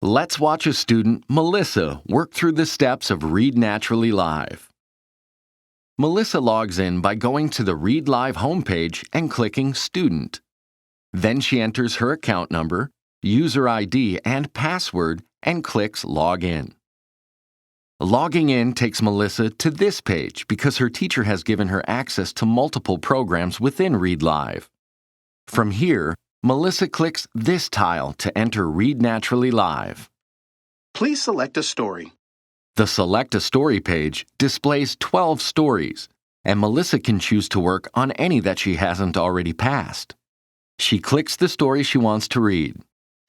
Let's watch a student, Melissa, work through the steps of Read Naturally Live. Melissa logs in by going to the Read Live homepage and clicking Student. Then she enters her account number, user ID, and password and clicks Log In. Logging in takes Melissa to this page because her teacher has given her access to multiple programs within Read Live. From here, Melissa clicks this tile to enter Read Naturally Live. Please select a story. The Select a Story page displays 12 stories, and Melissa can choose to work on any that she hasn't already passed. She clicks the story she wants to read.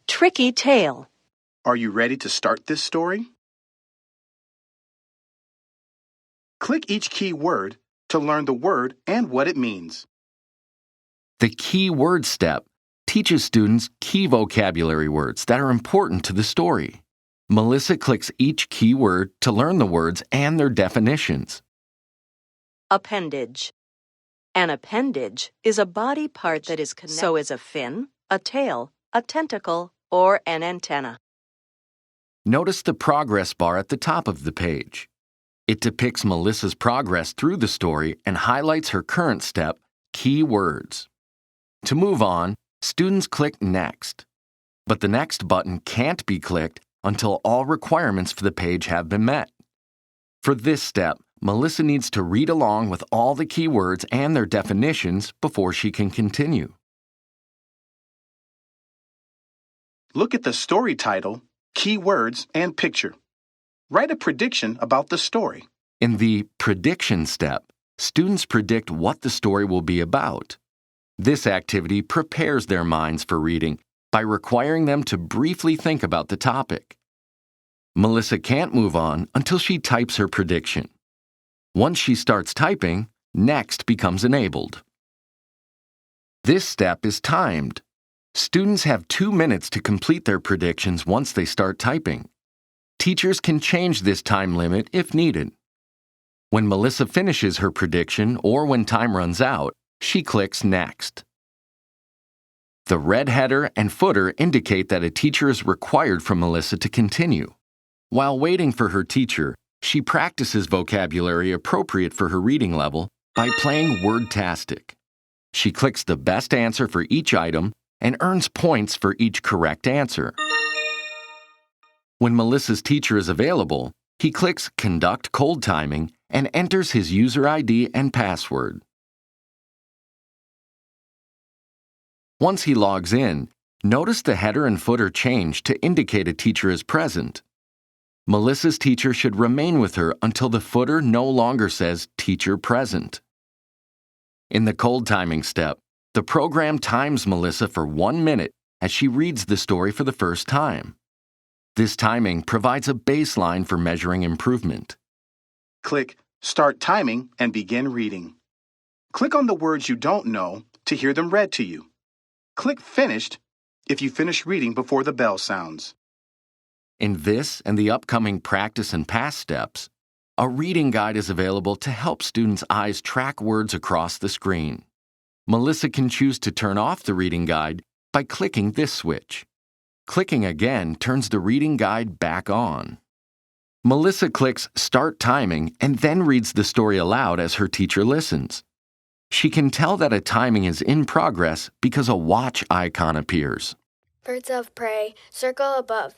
Tricky Tale. Are you ready to start this story? Click each key word to learn the word and what it means. The key word step teaches students key vocabulary words that are important to the story. Melissa clicks each key word to learn the words and their definitions. Appendage. An appendage is a body part that is connected. So is a fin, a tail, a tentacle, or an antenna. Notice the progress bar at the top of the page. It depicts Melissa's progress through the story and highlights her current step, key words. To move on, students click Next. But the Next button can't be clicked until all requirements for the page have been met. For this step, Melissa needs to read along with all the key words and their definitions before she can continue. Look at the story title, key words, and picture. Write a prediction about the story. In the Prediction step, students predict what the story will be about. This activity prepares their minds for reading by requiring them to briefly think about the topic. Melissa can't move on until she types her prediction. Once she starts typing, Next becomes enabled. This step is timed. Students have 2 minutes to complete their predictions once they start typing. Teachers can change this time limit if needed. When Melissa finishes her prediction or when time runs out, she clicks Next. The red header and footer indicate that a teacher is required from Melissa to continue. While waiting for her teacher, she practices vocabulary appropriate for her reading level by playing Wordtastic. She clicks the best answer for each item and earns points for each correct answer. When Melissa's teacher is available, he clicks Conduct Cold Timing and enters his user ID and password. Once he logs in, notice the header and footer change to indicate a teacher is present. Melissa's teacher should remain with her until the footer no longer says Teacher Present. In the cold timing step, the program times Melissa for 1 minute as she reads the story for the first time. This timing provides a baseline for measuring improvement. Click Start Timing and begin reading. Click on the words you don't know to hear them read to you. Click Finished if you finish reading before the bell sounds. In this and the upcoming practice and pass steps, a reading guide is available to help students' eyes track words across the screen. Melissa can choose to turn off the reading guide by clicking this switch. Clicking again turns the reading guide back on. Melissa clicks Start Timing and then reads the story aloud as her teacher listens. She can tell that a timing is in progress because a watch icon appears. Birds of prey circle above,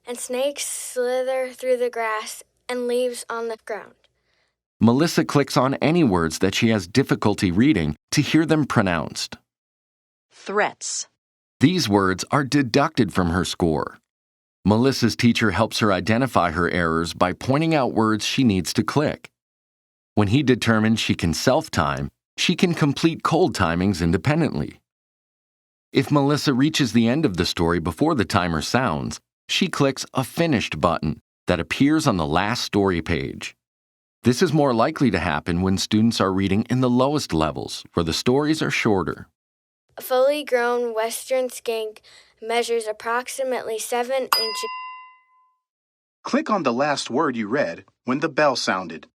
and snakes slither through the grass and leaves on the ground. Melissa clicks on any words that she has difficulty reading to hear them pronounced. Threats. These words are deducted from her score. Melissa's teacher helps her identify her errors by pointing out words she needs to click. When he determines she can self-time, she can complete cold timings independently. If Melissa reaches the end of the story before the timer sounds, she clicks a Finished button that appears on the last story page. This is more likely to happen when students are reading in the lowest levels, where the stories are shorter. A fully grown western skink measures approximately 7 inches. Click on the last word you read when the bell sounded.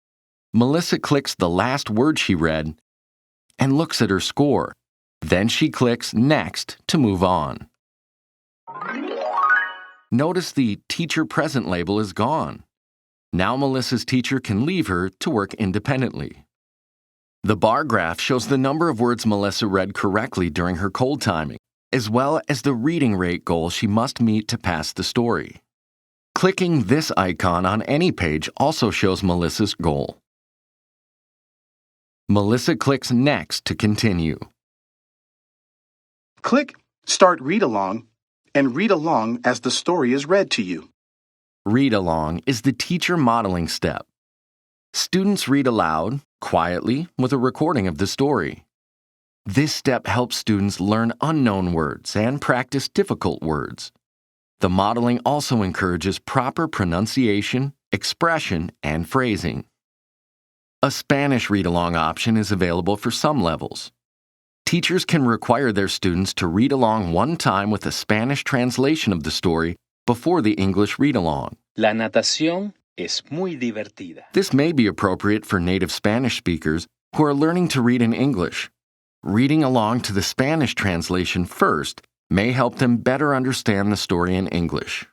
Melissa clicks the last word she read and looks at her score. Then she clicks Next to move on. Notice the teacher present label is gone. Now Melissa's teacher can leave her to work independently. The bar graph shows the number of words Melissa read correctly during her cold timing, as well as the reading rate goal she must meet to pass the story. Clicking this icon on any page also shows Melissa's goal. Melissa clicks Next to continue. Click Start Read Along and read along as the story is read to you. Read along is the teacher modeling step. Students read aloud, quietly, with a recording of the story. This step helps students learn unknown words and practice difficult words. The modeling also encourages proper pronunciation, expression, and phrasing. A Spanish read-along option is available for some levels. Teachers can require their students to read along one time with a Spanish translation of the story before the English read-along. La natación es muy divertida. This may be appropriate for native Spanish speakers who are learning to read in English. Reading along to the Spanish translation first may help them better understand the story in English.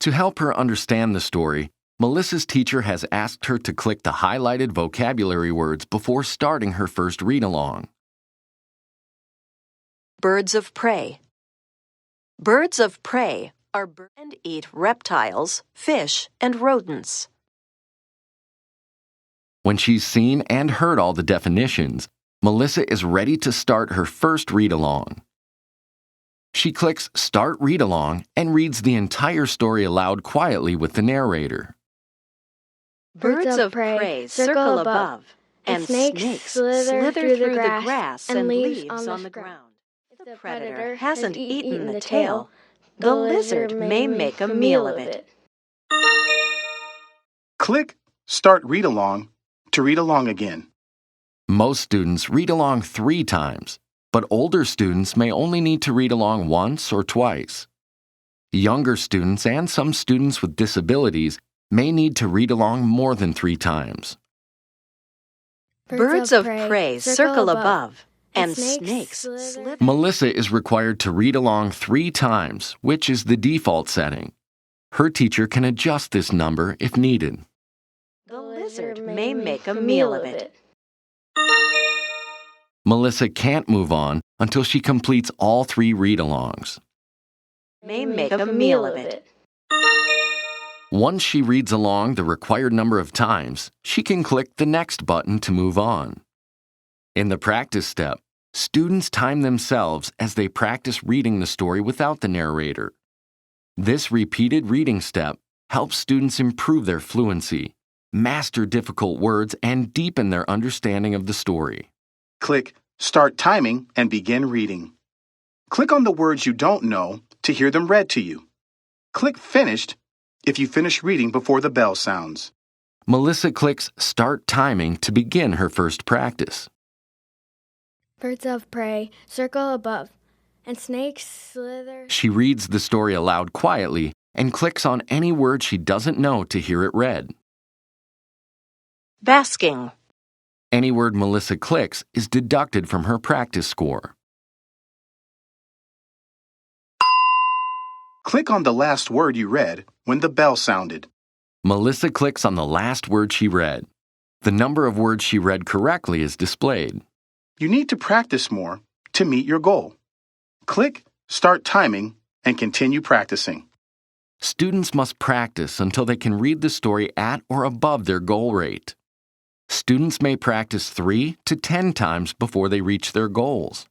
To help her understand the story, Melissa's teacher has asked her to click the highlighted vocabulary words before starting her first read-along. Birds of prey. Birds of prey are birds and eat reptiles, fish, and rodents. When she's seen and heard all the definitions, Melissa is ready to start her first read-along. She clicks Start Read-Along and reads the entire story aloud quietly with the narrator. Birds of prey circle above, and snakes slither through the grass and leaves on the ground. If the predator hasn't eaten the tail, the lizard may make a meal of it. Click Start Read Along to read along again. Most students read along 3 times, but older students may only need to read along once or twice. Younger students and some students with disabilities may need to read along more than 3 times. Birds of prey circle above, and snakes slither. Melissa is required to read along 3 times, which is the default setting. Her teacher can adjust this number if needed. The lizard may make a meal of it. Melissa can't move on until she completes all 3 read-alongs. May make a meal of it. Once she reads along the required number of times, she can click the Next button to move on. In the practice step, students time themselves as they practice reading the story without the narrator. This repeated reading step helps students improve their fluency, master difficult words, and deepen their understanding of the story. Click Start Timing and begin reading. Click on the words you don't know to hear them read to you. Click Finished if you finish reading before the bell sounds. Melissa clicks Start Timing to begin her first practice. Birds of prey circle above, and snakes slither. She reads the story aloud quietly and clicks on any word she doesn't know to hear it read. Basking. Any word Melissa clicks is deducted from her practice score. Click on the last word you read when the bell sounded. Melissa clicks on the last word she read. The number of words she read correctly is displayed. You need to practice more to meet your goal. Click Start Timing and continue practicing. Students must practice until they can read the story at or above their goal rate. Students may practice 3 to 10 times before they reach their goals.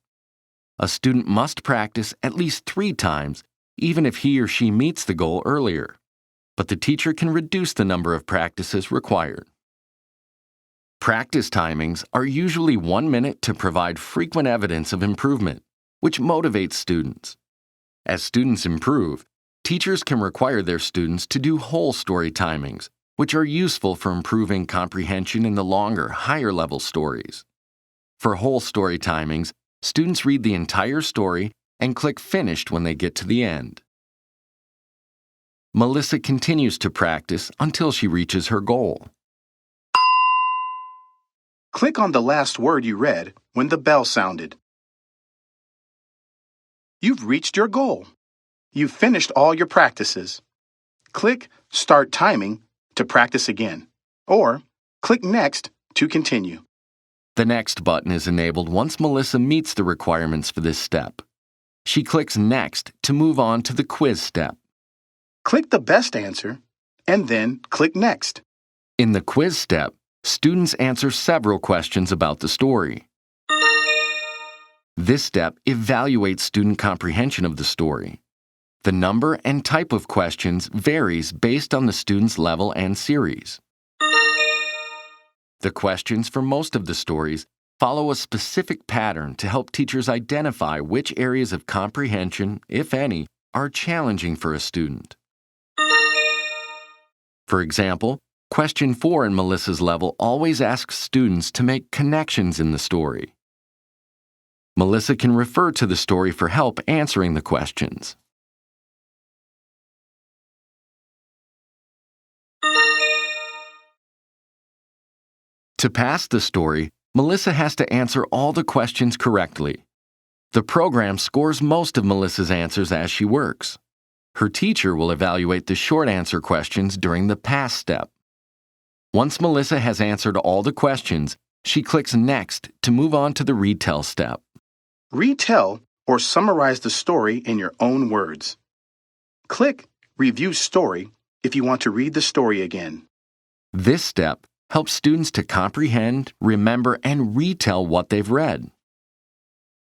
A student must practice at least 3 times, even if he or she meets the goal earlier. But the teacher can reduce the number of practices required. Practice timings are usually 1 minute to provide frequent evidence of improvement, which motivates students. As students improve, teachers can require their students to do whole story timings, which are useful for improving comprehension in the longer, higher-level stories. For whole story timings, students read the entire story and click Finished when they get to the end. Melissa continues to practice until she reaches her goal. Click on the last word you read when the bell sounded. You've reached your goal. You've finished all your practices. Click Start Timing to practice again, or click Next to continue. The Next button is enabled once Melissa meets the requirements for this step. She clicks Next to move on to the quiz step. Click the best answer, and then click Next. In the quiz step, students answer several questions about the story. This step evaluates student comprehension of the story. The number and type of questions varies based on the student's level and series. The questions for most of the stories follow a specific pattern to help teachers identify which areas of comprehension, if any, are challenging for a student. For example, question 4 in Melissa's level always asks students to make connections in the story. Melissa can refer to the story for help answering the questions. To pass the story, Melissa has to answer all the questions correctly. The program scores most of Melissa's answers as she works. Her teacher will evaluate the short answer questions during the pass step. Once Melissa has answered all the questions, she clicks Next to move on to the retell step. Retell or summarize the story in your own words. Click Review Story if you want to read the story again. This step helps students to comprehend, remember, and retell what they've read.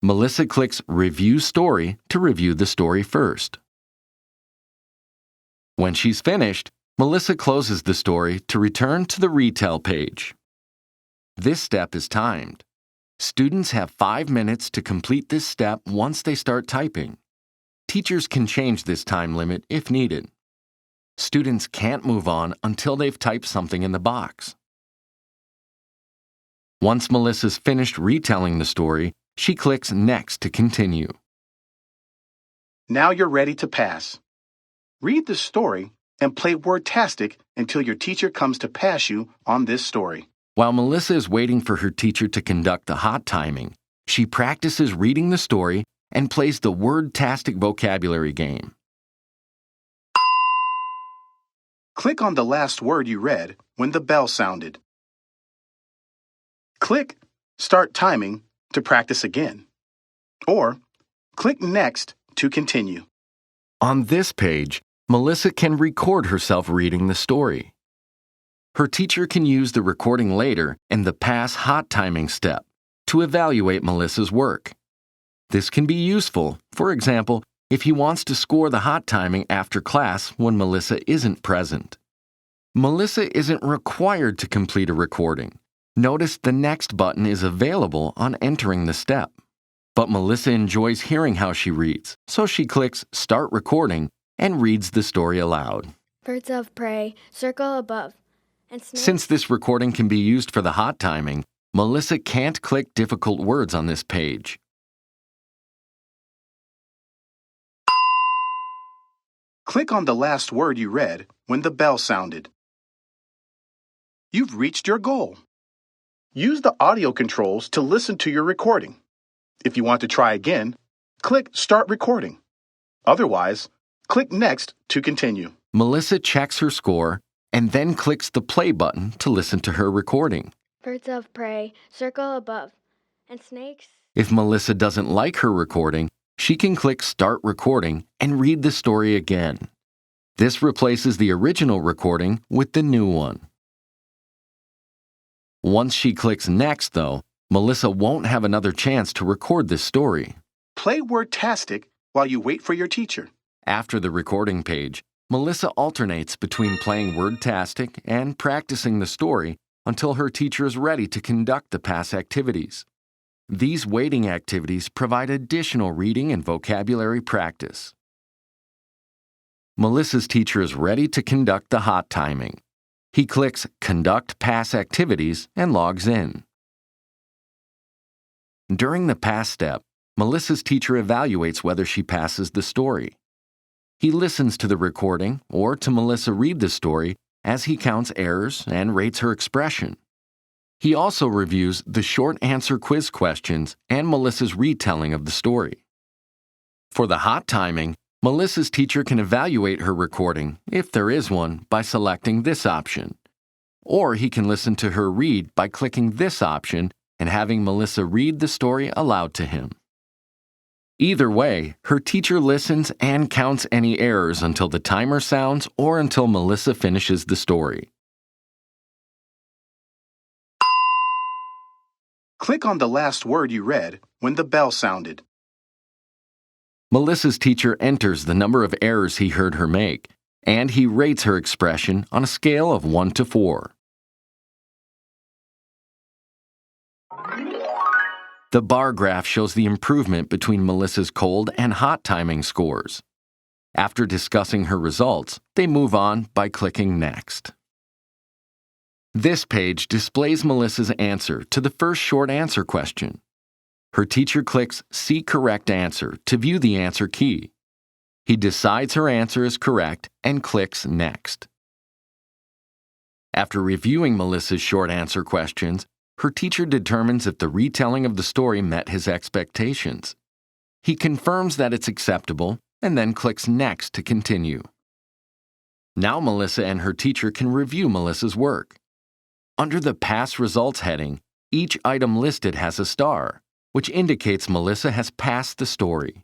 Melissa clicks Review Story to review the story first. When she's finished, Melissa closes the story to return to the retell page. This step is timed. Students have 5 minutes to complete this step once they start typing. Teachers can change this time limit if needed. Students can't move on until they've typed something in the box. Once Melissa's finished retelling the story, she clicks Next to continue. Now you're ready to pass. Read the story and play Wordtastic until your teacher comes to pass you on this story. While Melissa is waiting for her teacher to conduct the hot timing, she practices reading the story and plays the Wordtastic vocabulary game. Click on the last word you read when the bell sounded. Click Start Timing to practice again, or click Next to continue. On this page, Melissa can record herself reading the story. Her teacher can use the recording later in the pass hot timing step to evaluate Melissa's work. This can be useful, for example, if he wants to score the hot timing after class when Melissa isn't present. Melissa isn't required to complete a recording. Notice the Next button is available on entering the step. But Melissa enjoys hearing how she reads, so she clicks Start Recording and reads the story aloud. Birds of prey circle above, and snakes. Since this recording can be used for the hot timing, Melissa can't click difficult words on this page. Click on the last word you read when the bell sounded. You've reached your goal. Use the audio controls to listen to your recording. If you want to try again, click Start Recording. Otherwise, click Next to continue. Melissa checks her score and then clicks the play button to listen to her recording. Birds of prey circle above, and snakes. If Melissa doesn't like her recording, she can click Start Recording and read the story again. This replaces the original recording with the new one. Once she clicks Next, though, Melissa won't have another chance to record this story. Play Wordtastic while you wait for your teacher. After the recording page, Melissa alternates between playing Wordtastic and practicing the story until her teacher is ready to conduct the pass activities. These waiting activities provide additional reading and vocabulary practice. Melissa's teacher is ready to conduct the hot timing. He clicks Conduct Pass Activities and logs in. During the pass step, Melissa's teacher evaluates whether she passes the story. He listens to the recording or to Melissa read the story as he counts errors and rates her expression. He also reviews the short answer quiz questions and Melissa's retelling of the story. For the hot timing, Melissa's teacher can evaluate her recording, if there is one, by selecting this option. Or he can listen to her read by clicking this option and having Melissa read the story aloud to him. Either way, her teacher listens and counts any errors until the timer sounds or until Melissa finishes the story. Click on the last word you read when the bell sounded. Melissa's teacher enters the number of errors he heard her make, and he rates her expression on a scale of 1 to 4. The bar graph shows the improvement between Melissa's cold and hot timing scores. After discussing her results, they move on by clicking Next. This page displays Melissa's answer to the first short answer question. Her teacher clicks See Correct Answer to view the answer key. He decides her answer is correct and clicks Next. After reviewing Melissa's short answer questions, her teacher determines if the retelling of the story met his expectations. He confirms that it's acceptable and then clicks Next to continue. Now Melissa and her teacher can review Melissa's work. Under the Pass Results heading, each item listed has a star, which indicates Melissa has passed the story.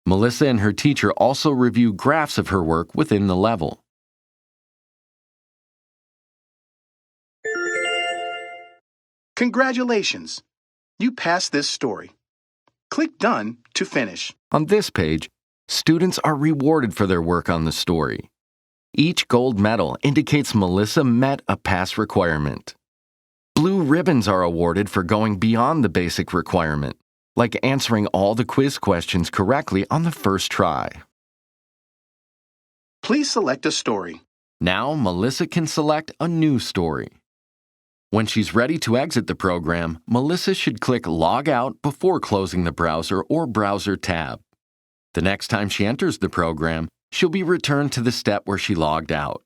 Melissa and her teacher also review graphs of her work within the level. Congratulations! You passed this story. Click Done to finish. On this page, students are rewarded for their work on the story. Each gold medal indicates Melissa met a pass requirement. Blue ribbons are awarded for going beyond the basic requirement, like answering all the quiz questions correctly on the first try. Please select a story. Now Melissa can select a new story. When she's ready to exit the program, Melissa should click Log Out before closing the browser or browser tab. The next time she enters the program, she'll be returned to the step where she logged out.